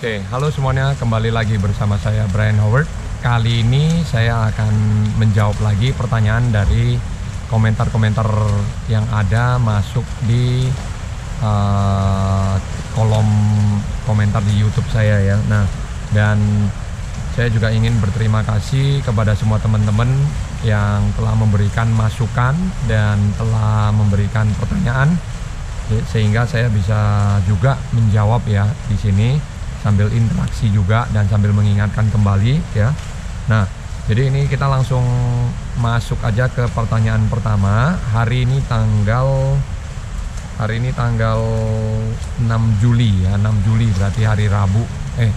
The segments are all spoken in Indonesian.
Oke, halo semuanya, kembali lagi bersama saya Brian Howard. Kali ini saya akan menjawab lagi pertanyaan dari komentar-komentar yang ada masuk di kolom komentar di YouTube saya ya. Nah, dan saya juga ingin berterima kasih kepada semua teman-teman yang telah memberikan masukan dan telah memberikan pertanyaan, sehingga saya bisa juga menjawab ya di sini, sambil interaksi juga dan sambil mengingatkan kembali ya. Nah, jadi ini kita langsung masuk aja ke pertanyaan pertama. Hari ini tanggal 6 Juli ya, 6 Juli berarti hari Rabu.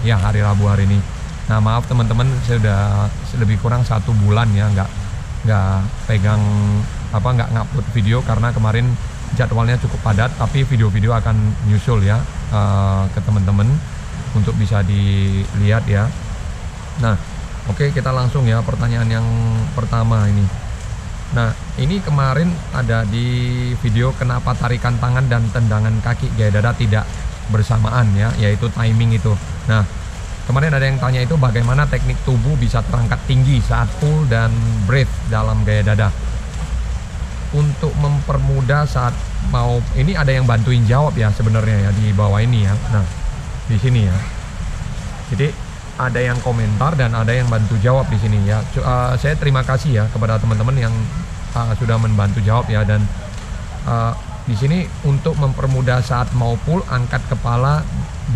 Hari Rabu hari ini. Nah, maaf teman-teman, saya udah lebih kurang 1 bulan ya nggak ngupload video karena kemarin jadwalnya cukup padat, tapi video-video akan nyusul ya ke teman-teman untuk bisa dilihat ya. Nah, oke, kita langsung ya pertanyaan yang pertama ini. Nah, ini kemarin ada di video kenapa tarikan tangan dan tendangan kaki gaya dada tidak bersamaan ya, yaitu timing itu. Nah, kemarin ada yang tanya itu bagaimana teknik tubuh bisa terangkat tinggi saat pull dan breath dalam gaya dada. Untuk mempermudah saat mau, ini ada yang bantuin jawab ya sebenarnya ya di bawah ini ya. Nah, di sini ya. Jadi ada yang komentar dan ada yang bantu jawab di sini ya. Saya terima kasih ya kepada teman-teman yang sudah membantu jawab ya. Dan di sini untuk mempermudah saat mau pull, angkat kepala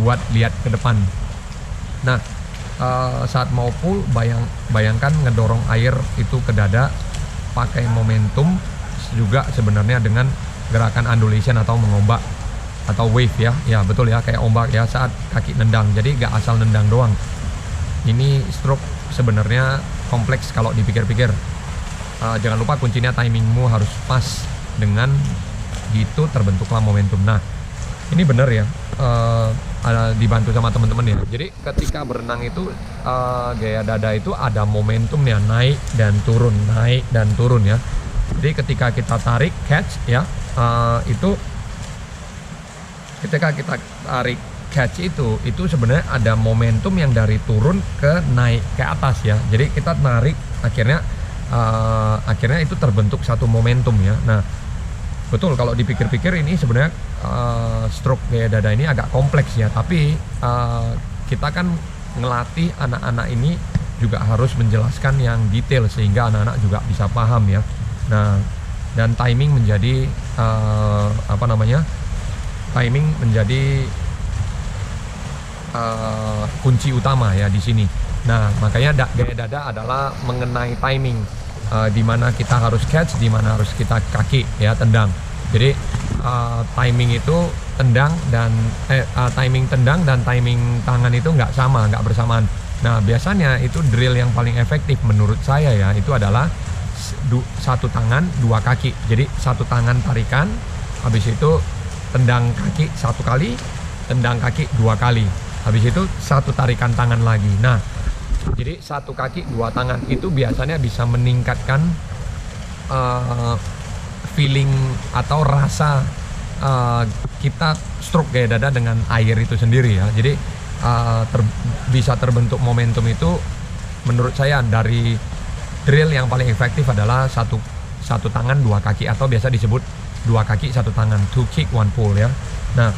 buat lihat ke depan. Nah, saat mau pull bayangkan ngedorong air itu ke dada pakai momentum juga sebenarnya dengan gerakan undulation atau mengombak atau wave ya. Ya betul ya, kayak ombak ya saat kaki nendang. Jadi gak asal nendang doang. Ini stroke sebenarnya kompleks kalau dipikir-pikir. Jangan lupa kuncinya timingmu harus pas, dengan gitu terbentuklah momentum. Nah, ini benar ya, ada dibantu sama teman-teman ya. Jadi ketika berenang itu gaya dada itu ada momentum ya, naik dan turun ya. Jadi ketika kita tarik catch ya, itu ketika kita tarik catch itu sebenarnya ada momentum yang dari turun ke naik ke atas ya. Jadi kita tarik, akhirnya itu terbentuk satu momentum ya. Nah, betul kalau dipikir-pikir ini sebenarnya stroke gaya dada ini agak kompleks ya. Tapi kita kan ngelatih anak-anak ini juga harus menjelaskan yang detail sehingga anak-anak juga bisa paham ya. Nah, dan timing menjadi timing menjadi kunci utama ya di sini. Nah, makanya gaya dada adalah mengenai timing, di mana kita harus catch, di mana harus kita kaki ya tendang. Jadi timing itu timing tendang dan timing tangan itu nggak bersamaan. Nah, biasanya itu drill yang paling efektif menurut saya ya, itu adalah satu tangan dua kaki. Jadi satu tangan tarikan, habis itu tendang kaki 1 kali, tendang kaki 2 kali, habis itu satu tarikan tangan lagi. Nah, jadi 1 kaki 2 tangan itu biasanya bisa meningkatkan feeling atau rasa kita stroke gaya dada dengan air itu sendiri ya. Jadi bisa terbentuk momentum itu menurut saya dari drill yang paling efektif adalah satu tangan 2 kaki, atau biasa disebut 2 kaki 1 tangan, 2 kick 1 pull ya. Nah,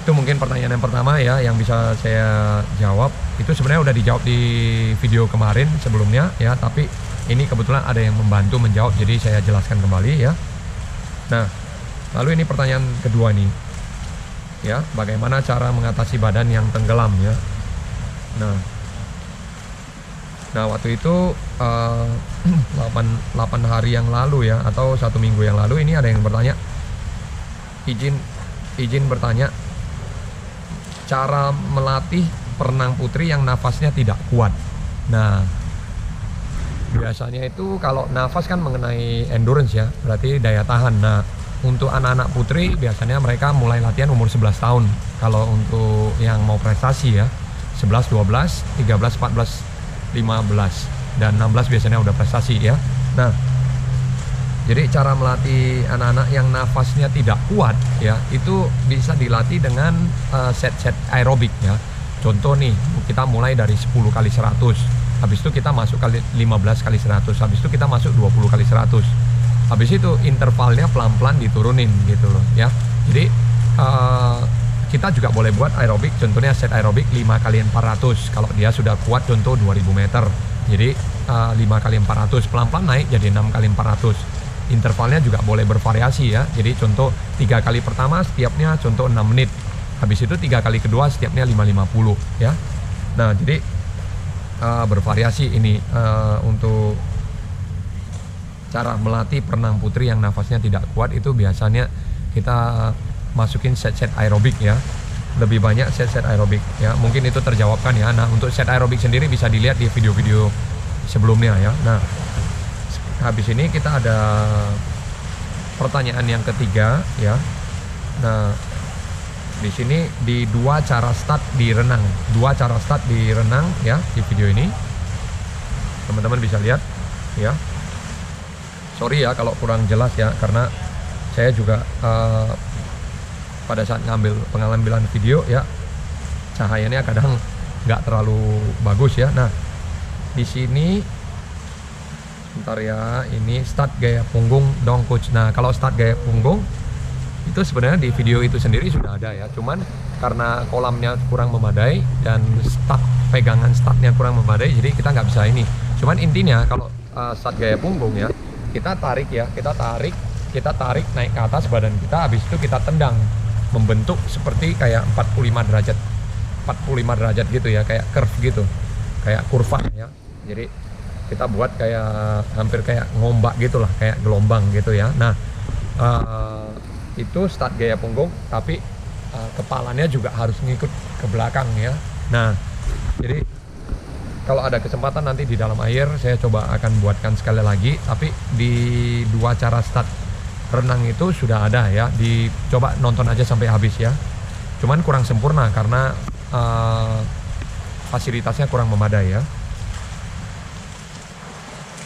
itu mungkin pertanyaan yang pertama ya yang bisa saya jawab. Itu sebenarnya udah dijawab di video kemarin sebelumnya ya, tapi ini kebetulan ada yang membantu menjawab, jadi saya jelaskan kembali ya. Nah, lalu ini pertanyaan kedua nih ya, bagaimana cara mengatasi badan yang tenggelam ya. Nah, waktu itu 8 hari yang lalu ya, atau 1 minggu yang lalu, ini ada yang bertanya, izin bertanya, cara melatih perenang putri yang nafasnya tidak kuat. Nah, biasanya itu kalau nafas kan mengenai endurance ya, berarti daya tahan. Nah, untuk anak-anak putri biasanya mereka mulai latihan umur 11 tahun. Kalau untuk yang mau prestasi ya, 11, 12, 13, 14, 15 dan 16 biasanya udah prestasi ya. Nah, Jadi cara melatih anak-anak yang nafasnya tidak kuat ya, itu bisa dilatih dengan set-set aerobik ya. Contoh nih, kita mulai dari 10 kali 100. Habis itu kita masuk kali 15 kali 100. Habis itu kita masuk 20 kali 100. Habis itu intervalnya pelan-pelan diturunin gitu loh ya. Jadi kita juga boleh buat aerobik, contohnya set aerobik 5 kali 400 kalau dia sudah kuat, contoh 2000 meter. Jadi 5 kali 400 pelan-pelan naik jadi 6 kali 400. Intervalnya juga boleh bervariasi ya. Jadi contoh 3 kali pertama setiapnya contoh 6 menit. Habis itu 3 kali kedua setiapnya 5.50 ya. Nah, jadi bervariasi ini untuk cara melatih perenang putri yang nafasnya tidak kuat. Itu biasanya kita masukin set-set aerobik ya, lebih banyak set-set aerobik ya. Mungkin itu terjawabkan ya. Nah, untuk set aerobik sendiri bisa dilihat di video-video sebelumnya ya. Nah, habis ini kita ada pertanyaan yang ketiga ya. Nah, di sini di 2 cara start di renang, 2 cara start di renang ya, di video ini teman-teman bisa lihat ya. Sorry ya kalau kurang jelas ya, karena saya juga pada saat ngambil pengambilan video ya, cahayanya kadang nggak terlalu bagus ya. Nah, di sini bentar ya, ini start gaya punggung dong coach. Nah, kalau start gaya punggung itu sebenarnya di video itu sendiri sudah ada ya, cuman karena kolamnya kurang memadai dan pegangan startnya kurang memadai, jadi kita nggak bisa ini. Cuman intinya kalau start gaya punggung ya, kita tarik ya, kita tarik naik ke atas badan kita, habis itu kita tendang membentuk seperti kayak 45 derajat gitu ya, kayak curve gitu, kayak kurva ya. Jadi kita buat kayak hampir kayak ngombak gitulah, kayak gelombang gitu ya. Nah, itu start gaya punggung, tapi kepalanya juga harus ngikut ke belakang ya. Nah, jadi kalau ada kesempatan nanti di dalam air saya coba akan buatkan sekali lagi, tapi di 2 cara start renang itu sudah ada ya, dicoba nonton aja sampai habis ya. Cuman kurang sempurna karena fasilitasnya kurang memadai ya.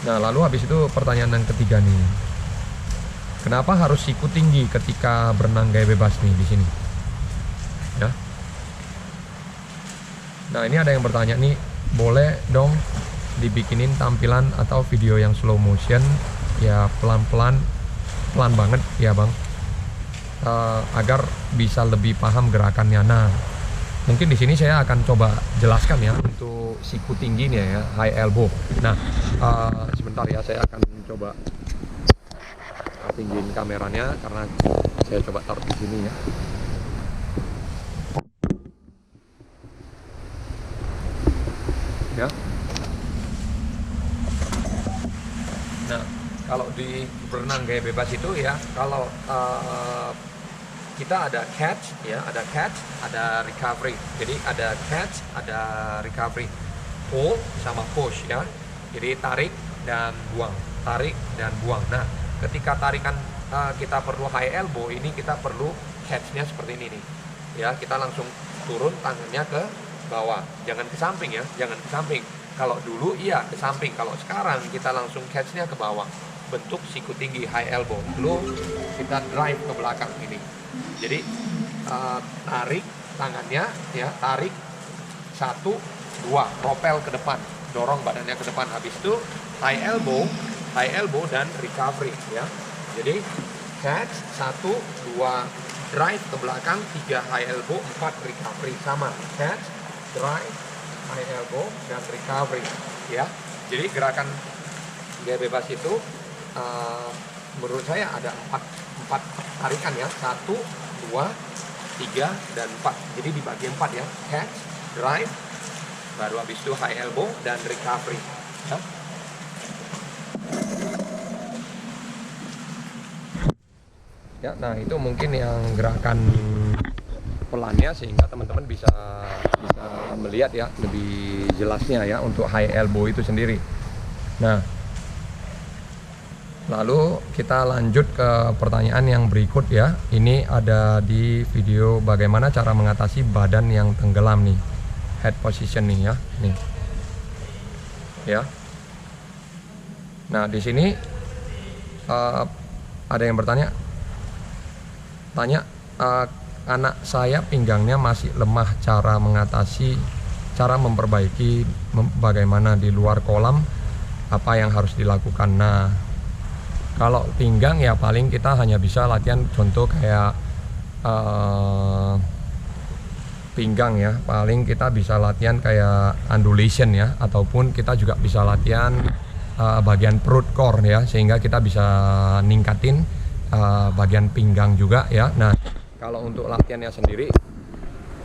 Nah, lalu habis itu pertanyaan yang ketiga nih, kenapa harus siku tinggi ketika berenang gaya bebas nih di sini ya. Nah, ini ada yang bertanya nih, boleh dong dibikinin tampilan atau video yang slow motion ya, pelan banget ya bang, agar bisa lebih paham gerakannya. Nah, mungkin di sini saya akan coba jelaskan ya untuk siku tingginya ya, high elbow. Nah, sebentar ya, saya akan coba tinggiin kameranya karena saya coba taruh di sini ya. Ya. Nah, kalau di berenang gaya bebas itu ya, kalau kita ada catch ya, ada recovery. Jadi ada catch, ada recovery, pull sama push ya. Jadi tarik dan buang, tarik dan buang. Nah, ketika tarikan kita perlu high elbow, ini kita perlu catch-nya seperti ini nih. Ya, kita langsung turun tangannya ke bawah, jangan ke samping ya, jangan ke samping. Kalau dulu iya ke samping, kalau sekarang kita langsung catch-nya ke bawah, bentuk siku tinggi high elbow. Lalu kita drive ke belakang ini. Jadi tarik tangannya ya, tarik 1, 2, propel ke depan, dorong badannya ke depan. Habis itu high elbow dan recovery ya. Jadi catch 1, 2, drive ke belakang, 3 high elbow, 4 recovery, sama catch, drive, high elbow dan recovery ya. Jadi gerakan gaya bebas itu menurut saya ada 4 tarikan ya, 1, 2, 3 dan 4. Jadi dibagi 4 ya, catch, drive, baru habis itu high elbow dan recovery ya. Ya, nah itu mungkin yang gerakan pelannya sehingga teman-teman bisa melihat ya lebih jelasnya ya untuk high elbow itu sendiri. Nah, lalu kita lanjut ke pertanyaan yang berikut ya. Ini ada di video bagaimana cara mengatasi badan yang tenggelam nih, head position nih ya, nih. Ya. Nah, di sini ada yang tanya, anak saya pinggangnya masih lemah, cara memperbaiki bagaimana di luar kolam, apa yang harus dilakukan. Nah, kalau pinggang ya paling kita hanya bisa latihan contoh kayak pinggang ya, paling kita bisa latihan kayak undulation ya, ataupun kita juga bisa latihan bagian perut core ya, sehingga kita bisa ningkatin bagian pinggang juga ya. Nah, kalau untuk latihannya sendiri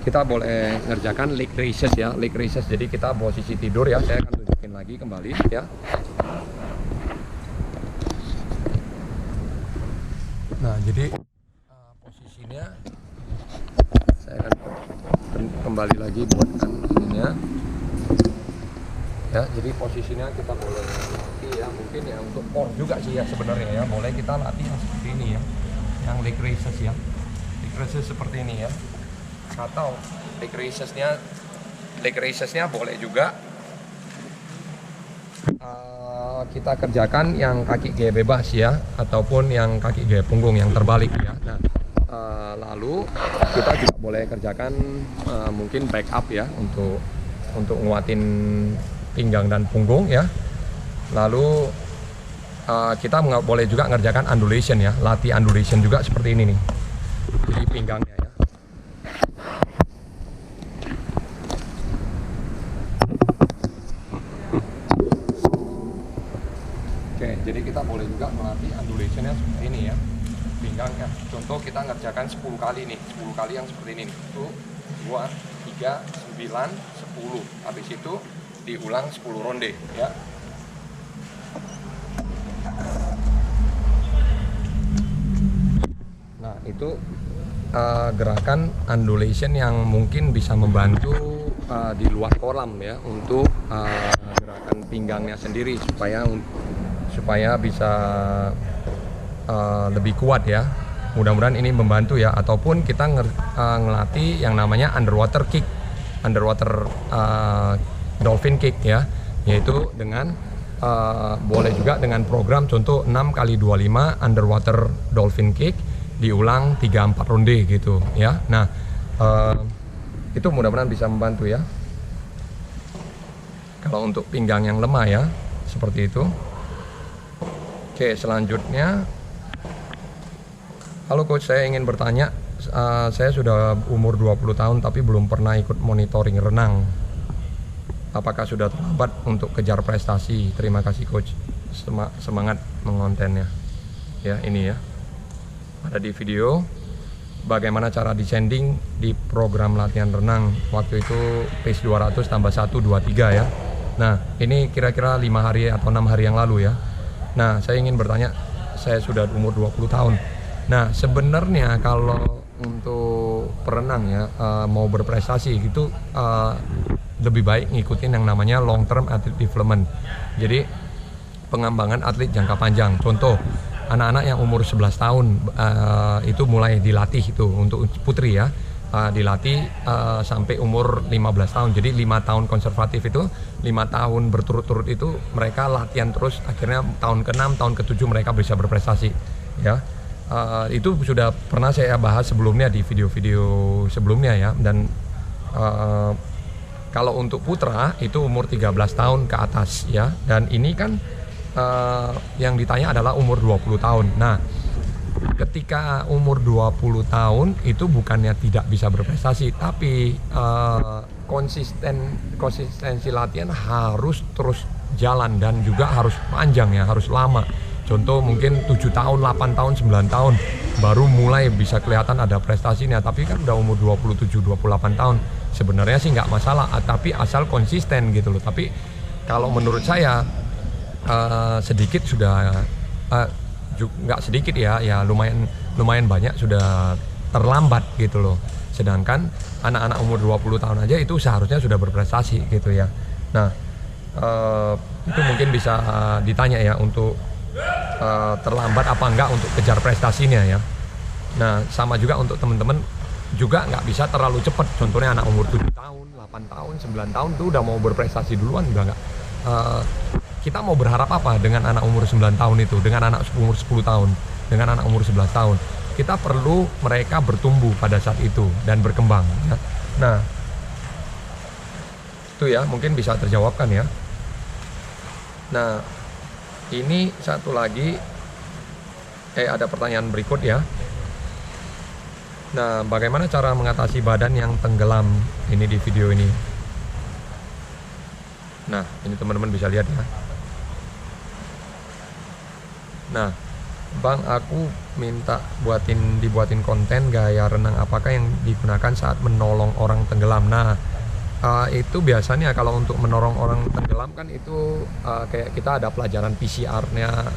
kita boleh ngerjakan leg raises ya, leg raises. Jadi kita posisi tidur ya, saya akan tunjukin lagi kembali ya. Nah, jadi posisinya saya akan kembali lagi buatkan ininya ya. Jadi posisinya kita boleh latih ya, mungkin ya untuk core juga sih ya sebenarnya ya, boleh kita latih yang seperti ini ya, yang leg raises ya, leg raises seperti ini ya, atau leg raisesnya boleh juga kita kerjakan yang kaki gaya bebas ya, ataupun yang kaki gaya punggung yang terbalik ya. Nah, lalu kita juga boleh kerjakan mungkin back up ya, untuk nguatin pinggang dan punggung ya. Lalu kita boleh juga ngerjakan undulation ya, latih undulation juga seperti ini nih, jadi pinggangnya ya. Oke, jadi kita boleh juga melatih undulationnya seperti ini ya, pinggangnya. Contoh kita ngerjakan 10 kali nih, 10 kali yang seperti ini nih. 1, 2, 3, 9, 10. Habis itu diulang 10 ronde ya. Nah, itu gerakan undulation yang mungkin bisa membantu di luar kolam ya, untuk gerakan pinggangnya sendiri supaya bisa lebih kuat ya. Mudah-mudahan ini membantu ya. Ataupun kita ngelatih yang namanya underwater dolphin kick ya, yaitu dengan boleh juga dengan program contoh 6x25 underwater dolphin kick diulang 3-4 ronde gitu ya. Nah, itu mudah-mudahan bisa membantu ya kalau untuk pinggang yang lemah ya, seperti itu. Oke, selanjutnya, halo coach, saya ingin bertanya, saya sudah umur 20 tahun tapi belum pernah ikut monitoring renang. Apakah sudah terlambat untuk kejar prestasi? Terima kasih coach, semangat mengontennya. Ya, ini ya, ada di video bagaimana cara descending di program latihan renang. Waktu itu pace 200 tambah 1, 23 ya. Nah, ini kira-kira 5 hari atau 6 hari yang lalu ya. Nah, saya ingin bertanya, saya sudah umur 20 tahun. Nah, sebenarnya kalau untuk perenang ya, mau berprestasi gitu, lebih baik ngikutin yang namanya long term athlete development. Jadi pengembangan atlet jangka panjang. Contoh, anak-anak yang umur 11 tahun itu mulai dilatih itu untuk putri ya, dilatih sampai umur 15 tahun. Jadi 5 tahun konservatif itu, 5 tahun berturut-turut itu mereka latihan terus, akhirnya tahun ke-6, tahun ke-7 mereka bisa berprestasi ya. Itu sudah pernah saya bahas sebelumnya di video-video sebelumnya ya. Dan kalau untuk putra itu umur 13 tahun ke atas ya. Dan ini kan yang ditanya adalah umur 20 tahun. Nah, ketika umur 20 tahun itu bukannya tidak bisa berprestasi, tapi konsistensi latihan harus terus jalan dan juga harus panjang ya, harus lama. Contoh mungkin 7 tahun, 8 tahun, 9 tahun baru mulai bisa kelihatan ada prestasinya. Tapi kan udah umur 27, 28 tahun sebenarnya sih nggak masalah, tapi asal konsisten gitu loh. Tapi kalau menurut saya sedikit sudah nggak sedikit ya, lumayan banyak sudah terlambat gitu loh. Sedangkan anak-anak umur 20 tahun aja itu seharusnya sudah berprestasi gitu ya. Nah, itu mungkin bisa ditanya ya, untuk terlambat apa enggak untuk kejar prestasinya ya. Nah, sama juga untuk teman-teman juga nggak bisa terlalu cepat. Contohnya anak umur 7 tahun, 8 tahun, 9 tahun tuh udah mau berprestasi duluan, udah nggak. kita mau berharap apa dengan anak umur 9 tahun itu, dengan anak umur 10 tahun, dengan anak umur 11 tahun. Kita perlu mereka bertumbuh pada saat itu dan berkembang ya. Nah, itu ya mungkin bisa terjawabkan ya. Nah, ini satu lagi ada pertanyaan berikut ya. Nah, bagaimana cara mengatasi badan yang tenggelam? Ini di video ini. Nah, ini teman-teman bisa lihat ya. Nah, Bang, aku minta dibuatin konten gaya renang apakah yang digunakan saat menolong orang tenggelam. Nah, itu biasanya kalau untuk menolong orang tenggelam kan itu kayak kita ada pelajaran PCR-nya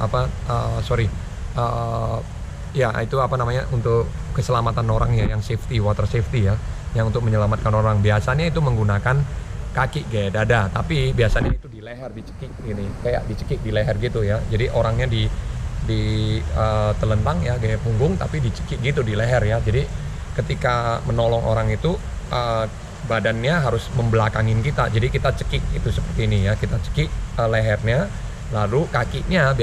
ya itu apa namanya untuk keselamatan orang ya, yang safety, water safety ya, yang untuk menyelamatkan orang. Biasanya itu menggunakan kaki gaya dada, tapi biasanya itu di leher, dicekik gini, kayak dicekik di leher gitu ya. Jadi orangnya di telentang ya gaya punggung, tapi dicekik gitu di leher ya. Jadi ketika menolong orang itu badannya harus membelakangin kita, jadi kita cekik itu seperti ini ya, kita cekik lehernya, lalu kakinya biasanya